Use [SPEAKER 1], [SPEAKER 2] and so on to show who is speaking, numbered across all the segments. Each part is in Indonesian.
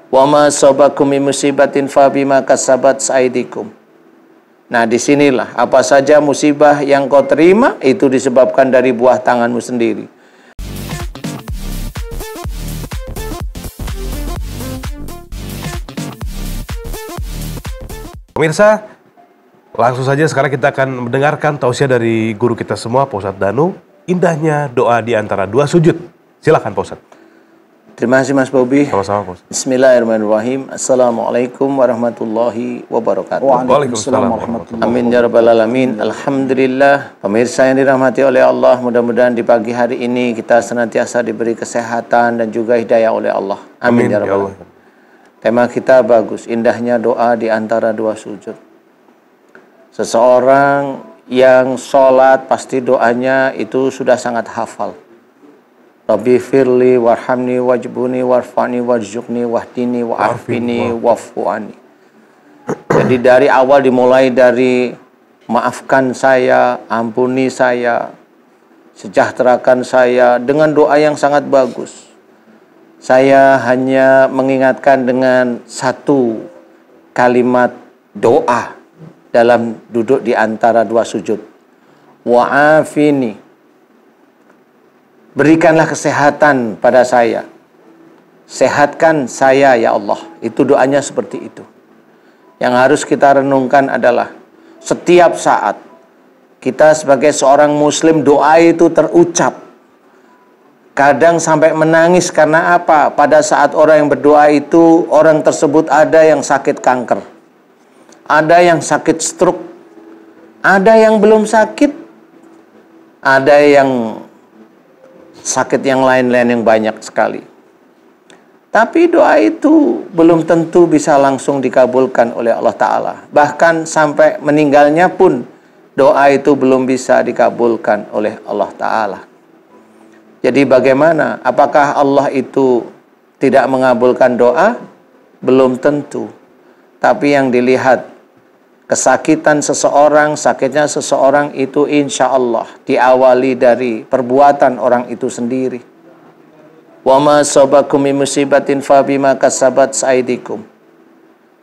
[SPEAKER 1] Wa ma asabakum min musibatin fa bima kasabat aydikum. Nah, disinilah apa saja musibah yang kau terima itu disebabkan dari buah tanganmu sendiri.
[SPEAKER 2] Pemirsa, langsung saja sekarang kita akan mendengarkan tausiah dari guru kita semua, Pak Ustadz Danu. Indahnya doa di antara dua sujud. Silakan Pak Ustadz.
[SPEAKER 1] Terima kasih Mas Bobi.
[SPEAKER 2] Sama-sama Pak Ustadz.
[SPEAKER 1] Bismillahirrahmanirrahim. Assalamualaikum warahmatullahi wabarakatuh.
[SPEAKER 2] Waalaikumsalam warahmatullahi wabarakatuh.
[SPEAKER 1] Amin ya rabbal alamin. Alhamdulillah. Pemirsa yang dirahmati oleh Allah, mudah-mudahan di pagi hari ini kita senantiasa diberi kesehatan dan juga hidayah oleh Allah. Amin ya rabbal alamin. Tema kita bagus, indahnya doa di antara dua sujud. Seseorang yang sholat pasti doanya itu sudah sangat hafal. Rabbi firli warhamni wajbuni warfani warzuqni wahdini wa'afini wa'fu'ani. Jadi dari awal dimulai dari maafkan saya, ampuni saya, sejahterakan saya dengan doa yang sangat bagus. Saya hanya mengingatkan dengan satu kalimat doa dalam duduk di antara dua sujud. Wa'afini. Berikanlah kesehatan pada saya. Sehatkan saya ya Allah. Itu doanya seperti itu. Yang harus kita renungkan adalah setiap saat kita sebagai seorang muslim doa itu terucap. Kadang sampai menangis karena apa? Pada saat orang yang berdoa itu, orang tersebut ada yang sakit kanker. Ada yang sakit stroke. Ada yang belum sakit. Ada yang sakit yang lain-lain yang banyak sekali. Tapi doa itu belum tentu bisa langsung dikabulkan oleh Allah Ta'ala. Bahkan sampai meninggalnya pun doa itu belum bisa dikabulkan oleh Allah Ta'ala. Jadi bagaimana? Apakah Allah itu tidak mengabulkan doa? Belum tentu. Tapi yang dilihat kesakitan seseorang, sakitnya seseorang itu insya Allah diawali dari perbuatan orang itu sendiri. Wa ma asabakum min musibatin fa bima kasabat aydikum.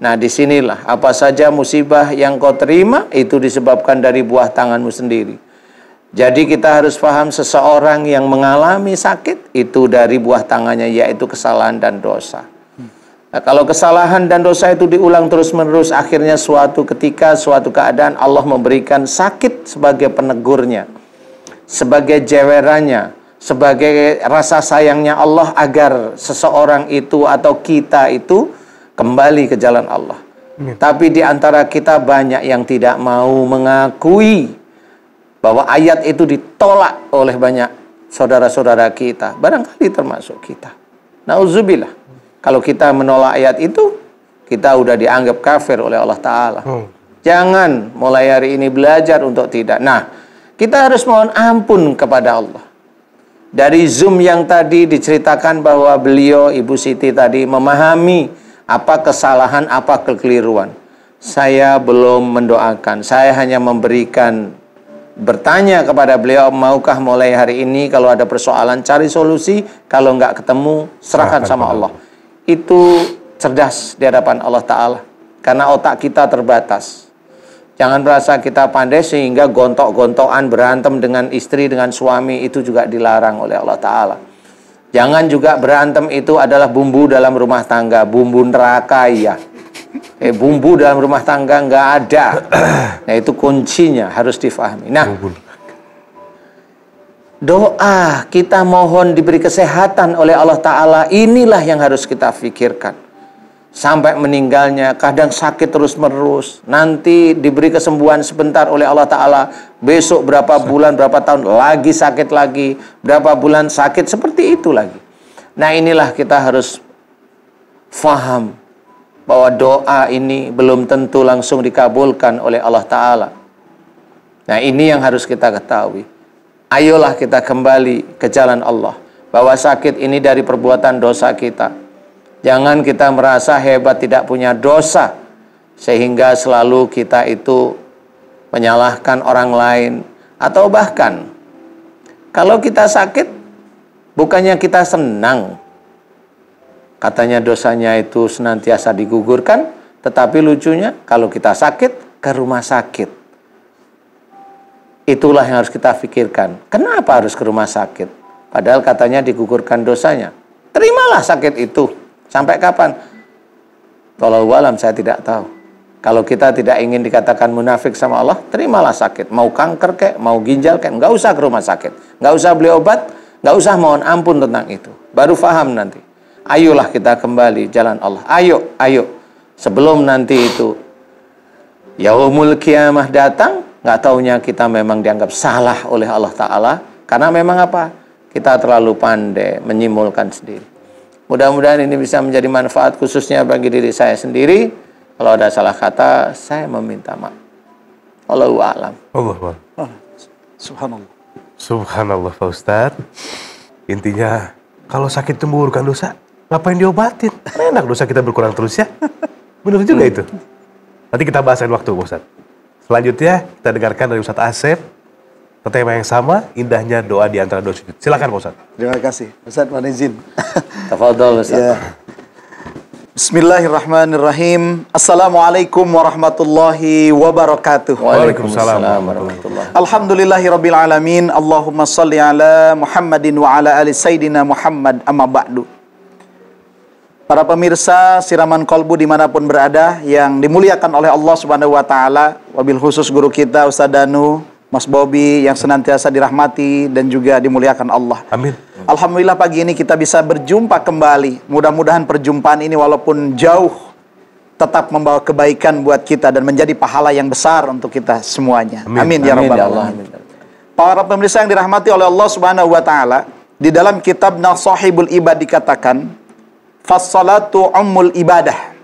[SPEAKER 1] Nah, disinilah apa saja musibah yang kau terima itu disebabkan dari buah tanganmu sendiri. Jadi kita harus paham seseorang yang mengalami sakit itu dari buah tangannya, yaitu kesalahan dan dosa. Nah, kalau kesalahan dan dosa itu diulang terus-menerus, akhirnya suatu ketika, suatu keadaan Allah memberikan sakit sebagai penegurnya, sebagai jewerannya, sebagai rasa sayangnya Allah agar seseorang itu atau kita itu kembali ke jalan Allah. Tapi di antara kita banyak yang tidak mau mengakui bahwa ayat itu ditolak oleh banyak saudara-saudara kita, barangkali termasuk kita. Nauzubillah. Kalau kita menolak ayat itu, kita udah dianggap kafir oleh Allah Ta'ala. Jangan mulai hari ini belajar untuk tidak. Nah, kita harus mohon ampun kepada Allah. Dari Zoom yang tadi diceritakan bahwa beliau, Ibu Siti tadi, memahami apa kesalahan, apa kekeliruan. Saya belum mendoakan. Saya hanya memberikan, bertanya kepada beliau, maukah mulai hari ini kalau ada persoalan cari solusi, kalau nggak ketemu serahkan sama Allah. Itu cerdas di hadapan Allah Ta'ala. Karena otak kita terbatas. Jangan merasa kita pandai sehingga gontok-gontokan berantem dengan istri, dengan suami, itu juga dilarang oleh Allah Ta'ala. Jangan juga berantem itu adalah bumbu dalam rumah tangga, bumbu neraka ya. Bumbu dalam rumah tangga nggak ada. Nah, itu kuncinya harus difahami. Nah, doa kita mohon diberi kesehatan oleh Allah Ta'ala, inilah yang harus kita pikirkan. Sampai meninggalnya, kadang sakit terus-menerus, nanti diberi kesembuhan sebentar oleh Allah Ta'ala, besok berapa bulan, berapa tahun, lagi sakit lagi, berapa bulan sakit, seperti itu lagi. Nah, inilah kita harus faham bahwa doa ini belum tentu langsung dikabulkan oleh Allah Ta'ala. Nah, ini yang harus kita ketahui. Ayolah kita kembali ke jalan Allah. Bahwa sakit ini dari perbuatan dosa kita. Jangan kita merasa hebat tidak punya dosa. Sehingga selalu kita itu menyalahkan orang lain. Atau bahkan, kalau kita sakit, bukannya kita senang. Katanya dosanya itu senantiasa digugurkan, tetapi lucunya kalau kita sakit, ke rumah sakit. Itulah yang harus kita pikirkan. Kenapa harus ke rumah sakit? Padahal katanya digugurkan dosanya. Terimalah sakit itu. Sampai kapan? Wallahu alam, saya tidak tahu. Kalau kita tidak ingin dikatakan munafik sama Allah, terimalah sakit. Mau kanker kek, mau ginjal kek, nggak usah ke rumah sakit. Nggak usah beli obat, nggak usah mohon ampun tentang itu. Baru faham nanti. Ayolah kita kembali jalan Allah. Ayo. Sebelum nanti itu yaumul kiamah datang, nggak taunya kita memang dianggap salah oleh Allah Ta'ala. Karena memang apa? Kita terlalu pandai menyimpulkan sendiri. Mudah-mudahan ini bisa menjadi manfaat khususnya bagi diri saya sendiri. Kalau ada salah kata, saya meminta maaf. Wallahu a'lam.
[SPEAKER 2] Allah.
[SPEAKER 3] Subhanallah.
[SPEAKER 2] Subhanallah Pak Ustadz. Intinya, kalau sakit itu menggugurkan dosa, ngapain diobatin? Enak dosa kita berkurang terus ya. Benar juga itu. Nanti kita bahas lain waktu Pak Ustadz. Selanjutnya, kita dengarkan dari Ustadz Asep. Tema yang sama, indahnya doa di antara dua sujud. Silakan Pak Ustadz.
[SPEAKER 3] Terima kasih. Ustadz, mohon izin.
[SPEAKER 1] Tafadhol Ustaz.
[SPEAKER 3] Ya. Bismillahirrahmanirrahim. Assalamualaikum warahmatullahi wabarakatuh.
[SPEAKER 1] Waalaikumsalam warahmatullahi.
[SPEAKER 3] Alhamdulillahirabbil alamin. Allahumma shalli ala Muhammadin wa ala ali sayyidina Muhammad, amma ba'du. Para pemirsa Siraman Kolbu dimanapun berada yang dimuliakan oleh Allah Subhanahu wa taala, wabil khusus guru kita Ustaz Danu, Mas Bobby yang senantiasa dirahmati dan juga dimuliakan Allah.
[SPEAKER 2] Amin.
[SPEAKER 3] Alhamdulillah pagi ini kita bisa berjumpa kembali. Mudah-mudahan perjumpaan ini walaupun jauh tetap membawa kebaikan buat kita dan menjadi pahala yang besar untuk kita semuanya. Amin, ya rabbal alamin. Para pemirsa yang dirahmati oleh Allah Subhanahu wa taala, di dalam kitab Nasahibul Ibad dikatakan, "Fas-salatu ummul ibadah."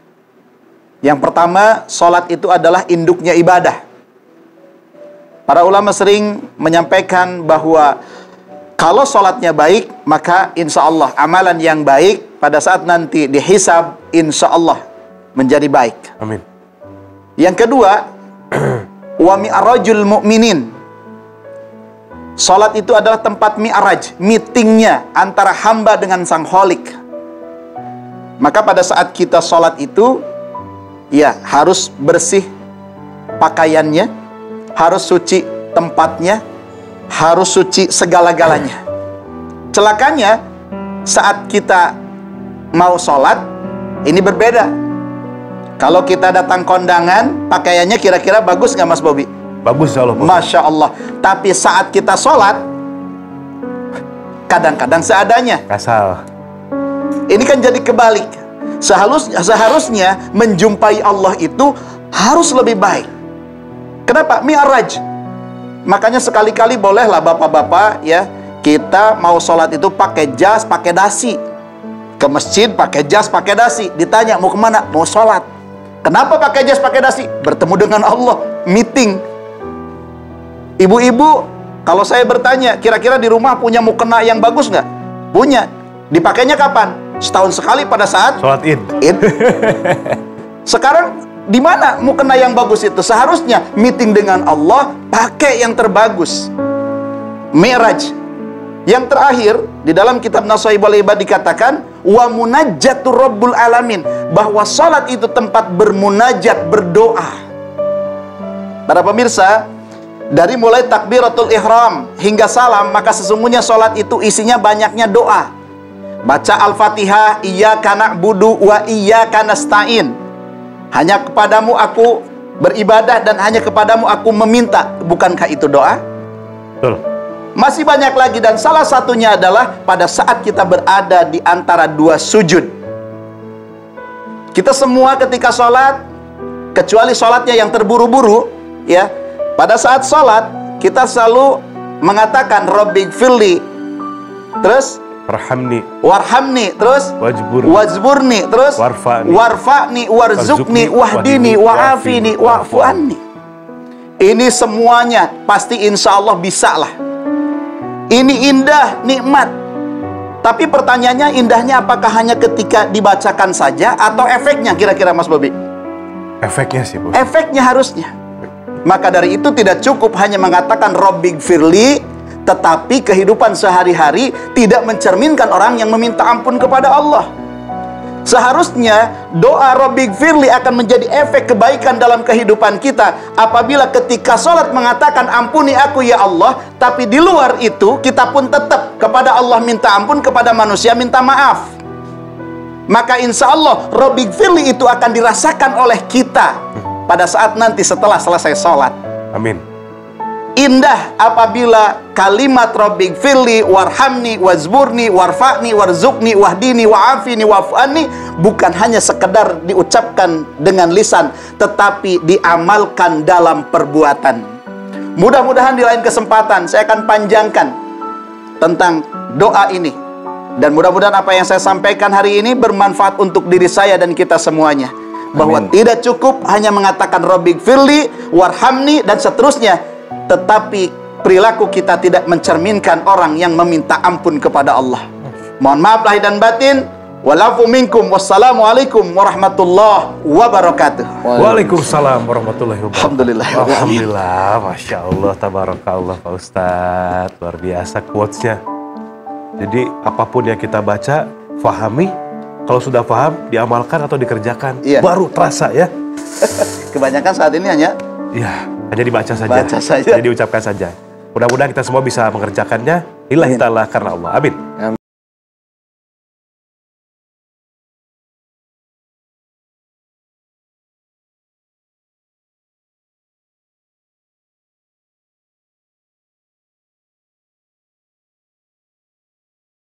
[SPEAKER 3] Yang pertama, salat itu adalah induknya ibadah. Para ulama sering menyampaikan bahwa kalau sholatnya baik, maka insya Allah amalan yang baik pada saat nanti dihisab, insya Allah menjadi baik.
[SPEAKER 2] Amin.
[SPEAKER 3] Yang kedua, wa mi'rajul mu'minin. Sholat itu adalah tempat mi'raj, meetingnya antara hamba dengan sang kholik. Maka pada saat kita sholat itu, ya harus bersih pakaiannya, harus suci tempatnya, harus suci segala-galanya. Celakanya saat kita mau sholat, ini berbeda. Kalau kita datang kondangan, pakaiannya kira-kira bagus nggak Mas Bobby?
[SPEAKER 2] Bagus insya Allah.
[SPEAKER 3] Masya Allah. Tapi saat kita sholat, kadang-kadang seadanya.
[SPEAKER 2] Kasal.
[SPEAKER 3] Ini kan jadi kebalik. Seharusnya menjumpai Allah itu harus lebih baik. Kenapa? Mi'raj. Makanya sekali-kali bolehlah bapak-bapak ya, kita mau sholat itu pakai jas, pakai dasi. Ke masjid pakai jas, pakai dasi. Ditanya mau kemana? Mau sholat. Kenapa pakai jas, pakai dasi? Bertemu dengan Allah, meeting. Ibu-ibu, kalau saya bertanya, kira-kira di rumah punya mukena yang bagus nggak? Punya. Dipakainya kapan? Setahun sekali pada saat
[SPEAKER 2] sholat id.
[SPEAKER 3] Sekarang di mana mukena yang bagus itu? Seharusnya meeting dengan Allah pakai yang terbagus. Mi'raj. Yang terakhir di dalam kitab Nasahibul Ibad dikatakan wa munajjatur rabbul alamin, bahwa salat itu tempat bermunajat, berdoa. Para pemirsa, dari mulai takbiratul ihram hingga salam, maka sesungguhnya salat itu isinya banyaknya doa. Baca Al-Fatihah, iyyaka na'budu wa iyyaka nasta'in. Hanya kepadamu aku beribadah dan hanya kepadamu aku meminta. Bukankah itu doa?
[SPEAKER 2] Betul.
[SPEAKER 3] Masih banyak lagi dan salah satunya adalah pada saat kita berada di antara dua sujud. Kita semua ketika sholat, kecuali sholatnya yang terburu-buru, ya, pada saat sholat kita selalu mengatakan Rabbighfirli, terus warhamni, terus wajburni, terus warfa'ni, warzukni, wahdini, wa'afini, wa'fu anni. Ini semuanya pasti insya Allah bisa lah. Ini indah, nikmat. Tapi pertanyaannya, indahnya apakah hanya ketika dibacakan saja atau efeknya kira-kira Mas Bobby?
[SPEAKER 2] Efeknya sih, Bos.
[SPEAKER 3] Efeknya harusnya. Maka dari itu tidak cukup hanya mengatakan Rabbighfirli, tetapi kehidupan sehari-hari tidak mencerminkan orang yang meminta ampun kepada Allah. Seharusnya doa Rabbighfirli akan menjadi efek kebaikan dalam kehidupan kita apabila ketika sholat mengatakan ampuni aku ya Allah, tapi di luar itu kita pun tetap kepada Allah minta ampun, kepada manusia minta maaf. Maka insya Allah Rabbighfirli itu akan dirasakan oleh kita pada saat nanti setelah selesai sholat.
[SPEAKER 2] Amin.
[SPEAKER 3] Indah apabila kalimat Rabbighfirli warhamni wazburni warfa'ni warzuqni wahdini wa'afini wa'fu'anni bukan hanya sekedar diucapkan dengan lisan, tetapi diamalkan dalam perbuatan. Mudah-mudahan di lain kesempatan saya akan panjangkan tentang doa ini, dan mudah-mudahan apa yang saya sampaikan hari ini bermanfaat untuk diri saya dan kita semuanya. Bahwa tidak cukup hanya mengatakan Rabbighfirli warhamni dan seterusnya, tetapi perilaku kita tidak mencerminkan orang yang meminta ampun kepada Allah. Mohon maaf lahir dan batin. Walafu minkum. Wassalamualaikum warahmatullahi wabarakatuh.
[SPEAKER 2] Waalaikumsalam warahmatullahi wabarakatuh.
[SPEAKER 3] Alhamdulillah.
[SPEAKER 2] Alhamdulillah, Masya Allah, tabarakallah Pak Ustadz. Luar biasa quotes-nya. Jadi apapun yang kita baca, fahami. Kalau sudah paham, diamalkan atau dikerjakan.
[SPEAKER 3] Iya.
[SPEAKER 2] Baru terasa ya.
[SPEAKER 3] Kebanyakan saat ini hanya
[SPEAKER 2] dibaca saja.
[SPEAKER 3] Baca saja.
[SPEAKER 2] Hanya diucapkan saja. Mudah-mudahan kita semua bisa mengerjakannya. Lillahi ta'ala karena Allah. Amin.